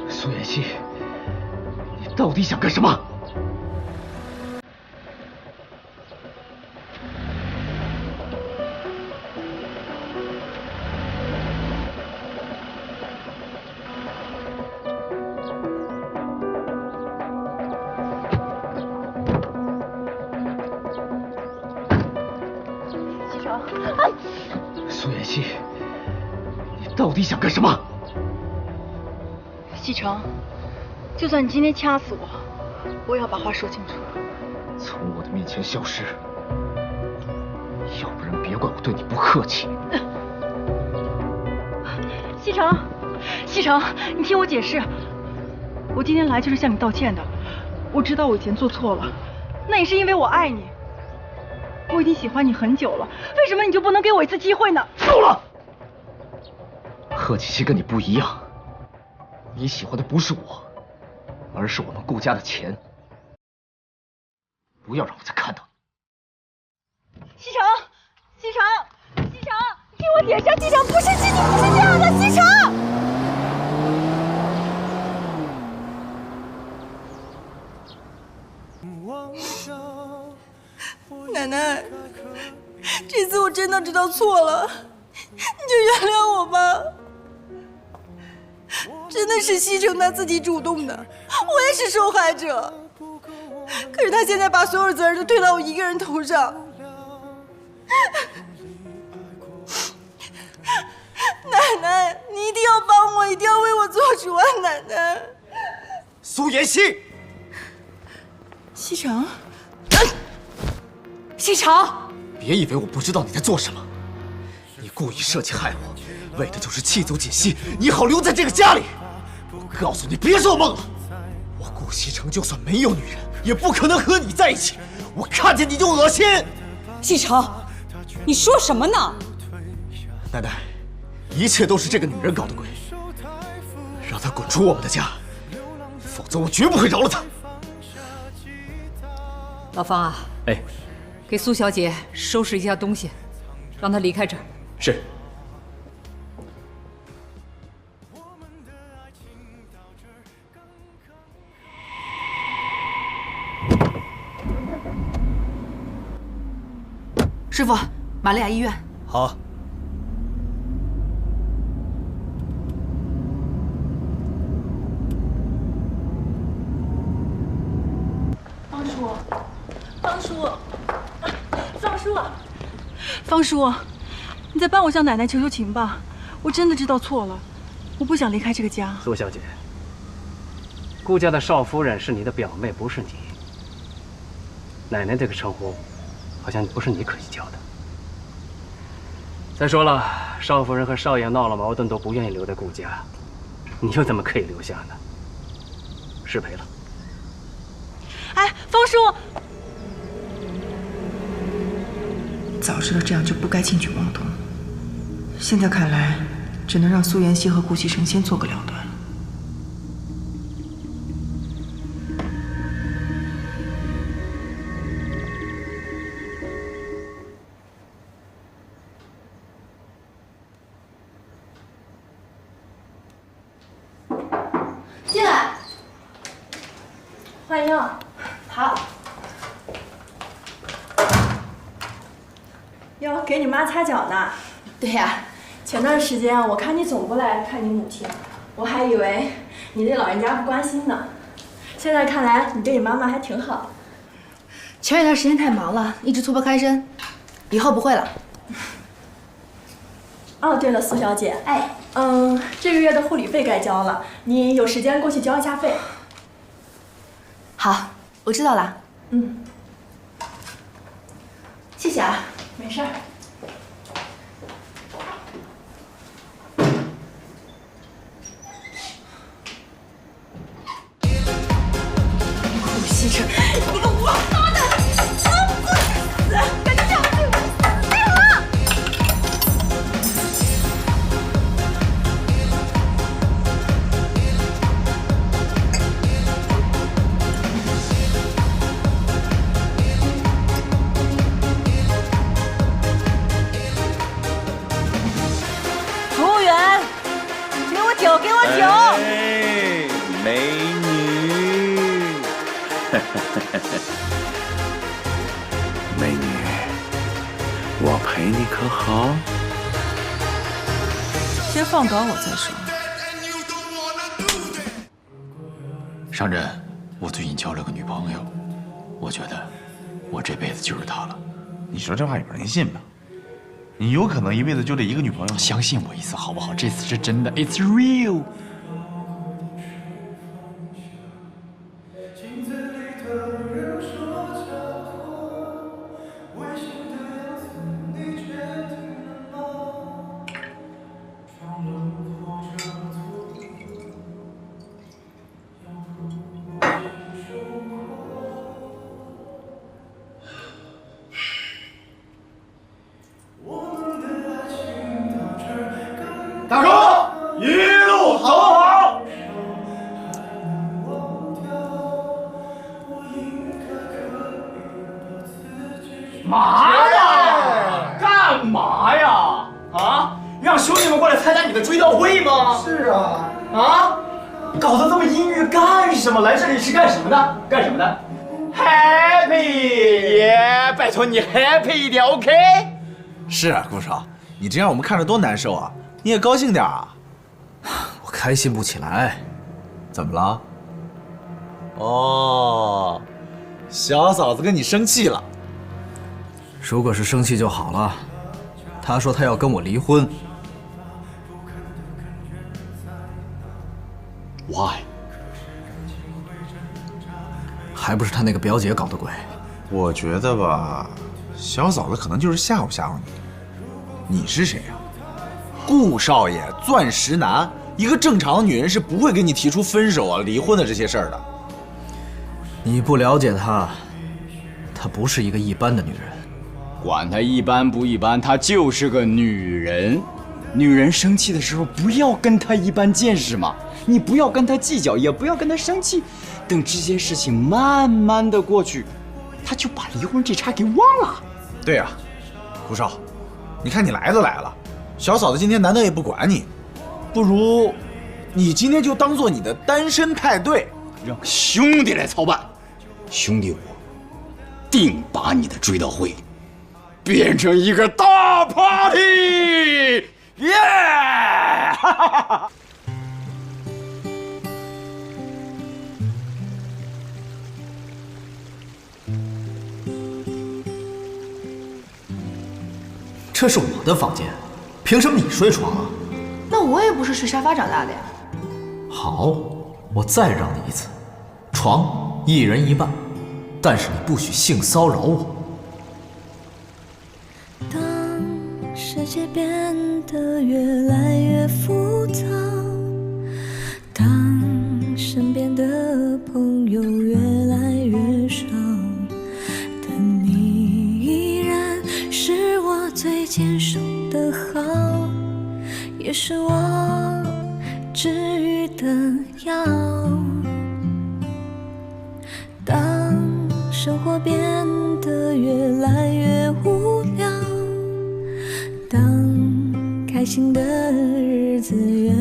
苏妍希，你到底想干什么？西城，苏妍希，你到底想干什么？西城，就算你今天掐死我，我也要把话说清楚。从我的面前消失，要不然别怪我对你不客气。西城，西城，你听我解释，我今天来就是向你道歉的。我知道我以前做错了，那也是因为我爱你。我已经喜欢你很久了，为什么你就不能给我一次机会呢？够了！贺锦熙跟你不一样，你喜欢的不是我，而是我们顾家的钱。不要让我再看到你。西城，西城，西城，你听我解释，西城不是你不是这样的，西城。奶奶，这次我真的知道错了，你就原谅我吧。真的是西城他自己主动的，我也是受害者。可是他现在把所有责任都推到我一个人头上。奶奶，你一定要帮我，一定要为我做主啊，奶奶。苏妍希，西城，西城，别以为我不知道你在做什么，你故意设计害我，为的就是气走锦溪，你好留在这个家里。我告诉你，别做梦了。我顾西城就算没有女人，也不可能和你在一起。我看见你就恶心。西城，你说什么呢？奶奶，一切都是这个女人搞的鬼，让她滚出我们的家，否则我绝不会饶了她。老方啊，哎，给苏小姐收拾一下东西，让她离开这儿。是。师傅，玛利亚医院。好。方叔，方叔，方叔，方叔，你再帮我向奶奶求求情吧！我真的知道错了，我不想离开这个家。苏小姐，顾家的少夫人是你的表妹，不是你。奶奶这个称呼，好像不是你可以叫的。再说了，少夫人和少爷闹了矛盾，都不愿意留在顾家，你又怎么可以留下呢？失陪了。哎，方叔，早知道这样就不该轻举妄动。现在看来，只能让苏妍希和顾西城先做个了断了。进来，欢迎。好。哟，给你妈擦脚呢？对呀，前段时间我看你总不来看你母亲，我还以为你对老人家不关心呢。现在看来你对你妈妈还挺好。前一段时间太忙了，一直脱不开身，以后不会了。哦，对了，苏小姐，哎，这个月的护理费该交了，你有时间过去交一下费。好，我知道了。嗯，谢谢啊。没事儿。顾西城，你个王八蛋，老不死，敢这样对我，死定了！美女，我陪你可好？先放倒我再说。上阵，我最近交了个女朋友，我觉得我这辈子就是她了。你说这话有人信吗？你有可能一辈子就这一个女朋友？相信我一次好不好？这次是真的 ，It's real。大哥，一路走好。嘛呀？干嘛呀？啊？让兄弟们过来参加你的追悼会吗？是啊。啊？搞得这么阴郁干什么？来这里是干什么的？干什么的 ？Happy 耶！拜托你 happy 一点 ，OK？ 是啊，顾少，你这让我们看着多难受啊！你也高兴点啊！我开心不起来。怎么了？哦，小嫂子跟你生气了。如果是生气就好了。她说她要跟我离婚。Why？ 还不是她那个表姐搞的鬼。我觉得吧，小嫂子可能就是吓唬吓唬你。你是谁呀？顾少爷，钻石男。一个正常的女人是不会跟你提出分手啊、离婚的这些事儿的。你不了解她，她不是一个一般的女人。管她一般不一般，她就是个女人。女人生气的时候，不要跟她一般见识嘛。你不要跟她计较，也不要跟她生气。等这件事情慢慢的过去，她就把离婚这茬给忘了。对呀，顾少，你看你来都来了，小嫂子今天难得也不管你。不如，你今天就当做你的单身派对，让兄弟来操办。兄弟我定把你的追悼会变成一个大 party， 耶！这是我的房间，凭什么你睡床啊？那我也不是睡沙发长大的呀。好，我再让你一次，床一人一半，但是你不许性骚扰我。当世界变得越来越复杂，当身边的朋友越来越少，但你依然是我最坚守的好，也是我治愈的药。当生活变得越来越无聊，当开心的日子越